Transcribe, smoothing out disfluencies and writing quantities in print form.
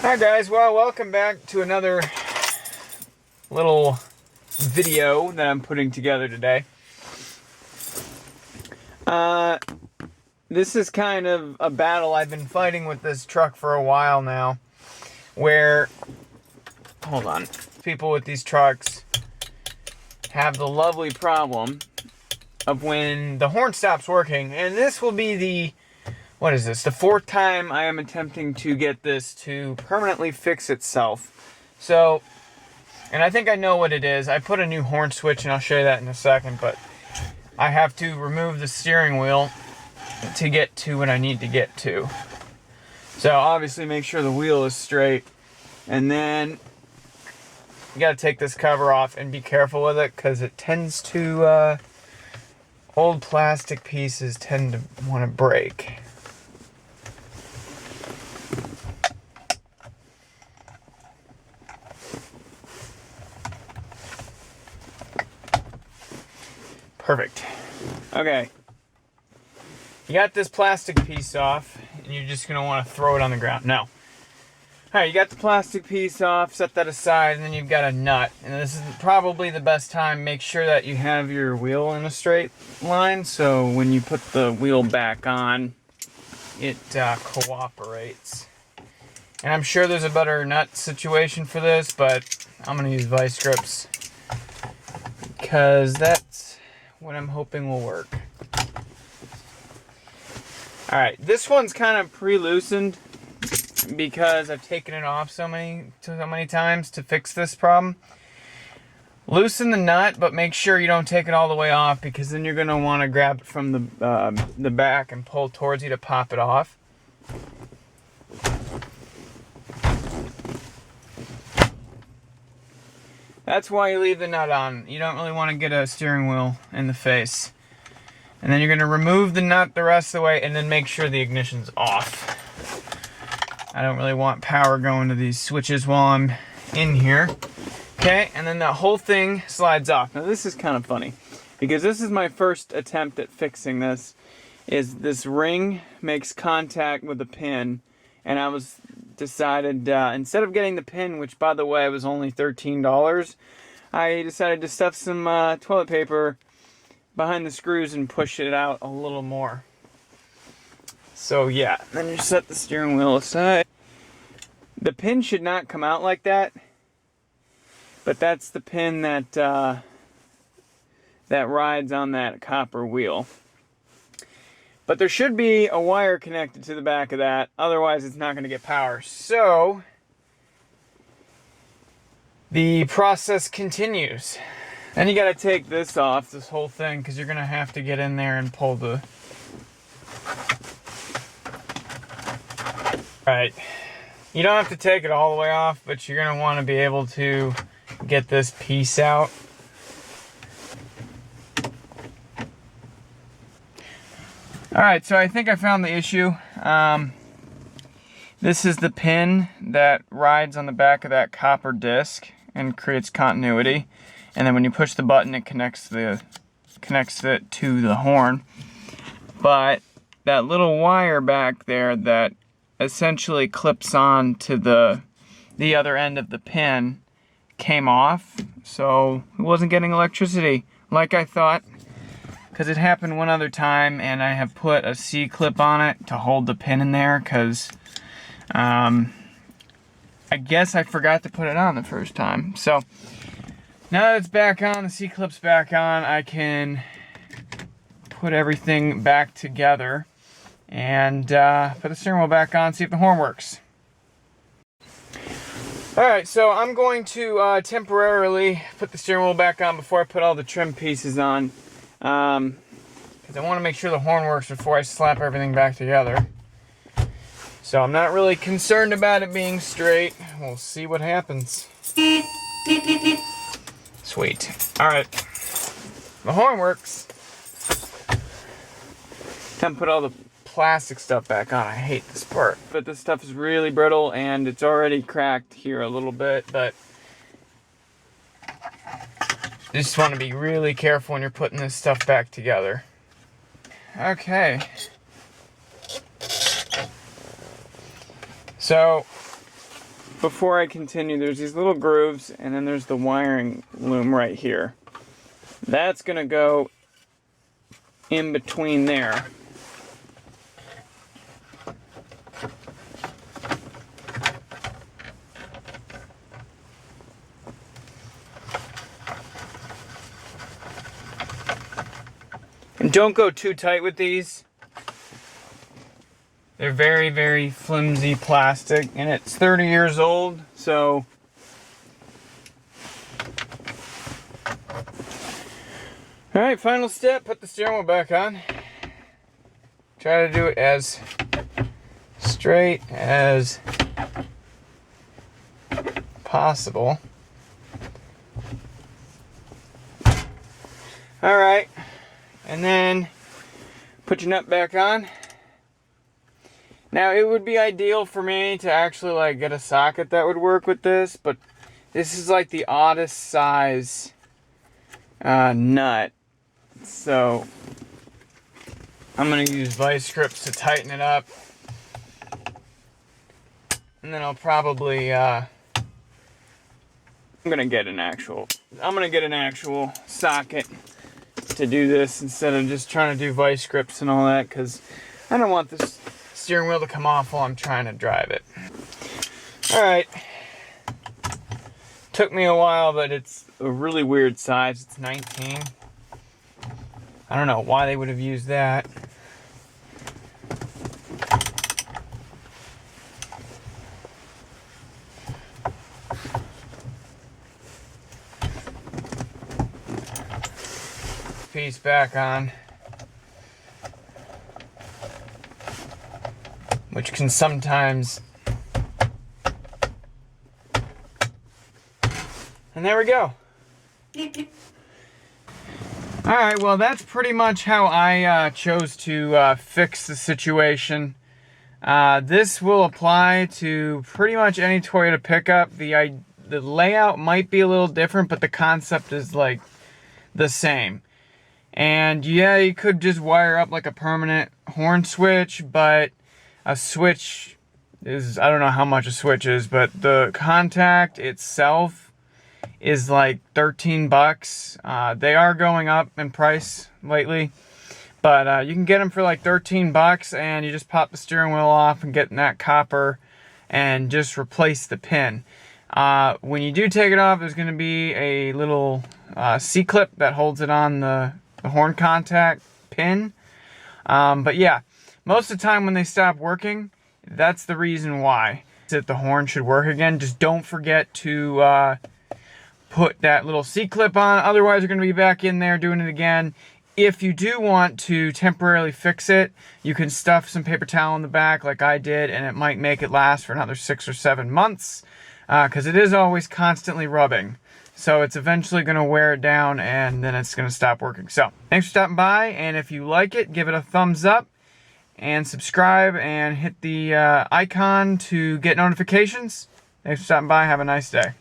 Hi guys, well welcome back to another little video that I'm putting together today. This is kind of a battle I've been fighting with this truck for a while now, where, hold on, people with these trucks have the lovely problem of when the horn stops working, and this will be the the fourth time I am attempting to get this to permanently fix itself. So, and I think I know what it is. I put a new horn switch, and I'll show you that in a second, but I have to remove the steering wheel to get to what I need to get to. So obviously make sure the wheel is straight, and then you gotta take this cover off and be careful with it, because it tends to, old plastic pieces tend to want to break. Perfect. Okay. You got this plastic piece off, and you're just going to want to throw it on the ground. No. Alright, you got the plastic piece off, set that aside, and then you've got a nut. And this is probably the best time. Make sure that you have your wheel in a straight line, so when you put the wheel back on, it cooperates. And I'm sure there's a better nut situation for this, but I'm going to use vice grips, because that's what I'm hoping will work. Alright, this one's kind of pre-loosened because I've taken it off so many times to fix this problem. Loosen the nut, but make sure you don't take it all the way off, because then you're going to want to grab it from the back and pull towards you to pop it off. That's why you leave the nut on. You don't really want to get a steering wheel in the face. And then you're going to remove the nut the rest of the way, and then make sure the ignition's off. I don't really want power going to these switches while I'm in here. Okay, and then the whole thing slides off. Now this is kind of funny, because this is my first attempt at fixing this. Is this ring makes contact with the pin, and I decided instead of getting the pin, which by the way was only $13, I decided to stuff some toilet paper behind the screws and push it out a little more. So yeah, then you set the steering wheel aside. The pin should not come out like that, but that's the pin that that rides on that copper wheel. But there should be a wire connected to the back of that, otherwise it's not going to get power. So the process continues. Then you got to take this off, this whole thing, because you're going to have to get in there and pull the... Right. You don't have to take it all the way off, but you're going to want to be able to get this piece out. Alright, so I think I found the issue. This is the pin that rides on the back of that copper disc and creates continuity. And then when you push the button, it connects it to the horn. But that little wire back there that essentially clips on to the other end of the pin came off, so it wasn't getting electricity like I thought, because it happened one other time, and I have put a C-clip on it to hold the pin in there, because I guess I forgot to put it on the first time. So now that it's back on, the C-clip's back on, I can put everything back together and put the steering wheel back on, see if the horn works. Alright, so I'm going to temporarily put the steering wheel back on before I put all the trim pieces on, because I want to make sure the horn works before I slap everything back together. So I'm not really concerned about it being straight. We'll see what happens. Sweet. Alright. The horn works. Time to put all the plastic stuff back on. I hate this part. But this stuff is really brittle, and it's already cracked here a little bit, but you just want to be really careful when you're putting this stuff back together. Okay. So before I continue, there's these little grooves, and then there's the wiring loom right here. That's gonna go in between there. And don't go too tight with these. They're very, very flimsy plastic, and it's 30 years old, so alright, final step, put the steering wheel back on. Try to do it as straight as possible. Alright, and then put your nut back on. Now, it would be ideal for me to actually like get a socket that would work with this, but this is like the oddest size nut. So I'm going to use vice grips to tighten it up. And then I'll probably I'm going to get an actual socket to do this instead of just trying to do vice grips and all that, cuz I don't want this steering wheel to come off while I'm trying to drive it. Alright. Took me a while, but it's a really weird size. It's 19. I don't know why they would have used that. Piece back on. Which can sometimes, and there we go. Alright, well that's pretty much how I chose to fix the situation. This will apply to pretty much any Toyota pickup. The layout might be a little different, but the concept is like the same. And yeah, you could just wire up like a permanent horn switch, but a switch is, I don't know how much a switch is, but the contact itself is like 13 bucks. They are going up in price lately, but you can get them for like 13 bucks, and you just pop the steering wheel off and get that copper and just replace the pin. When you do take it off, there's going to be a little C-clip that holds it on the horn contact pin. But yeah, most of the time when they stop working, that's the reason why. That the horn should work again. Just don't forget to put that little C-clip on, otherwise you're going to be back in there doing it again. If you do want to temporarily fix it, you can stuff some paper towel in the back like I did, and it might make it last for another 6 or 7 months, because it is always constantly rubbing. So it's eventually going to wear it down, and then it's going to stop working. So thanks for stopping by, and if you like it, give it a thumbs up and subscribe and hit the icon to get notifications. Thanks for stopping by. Have a nice day.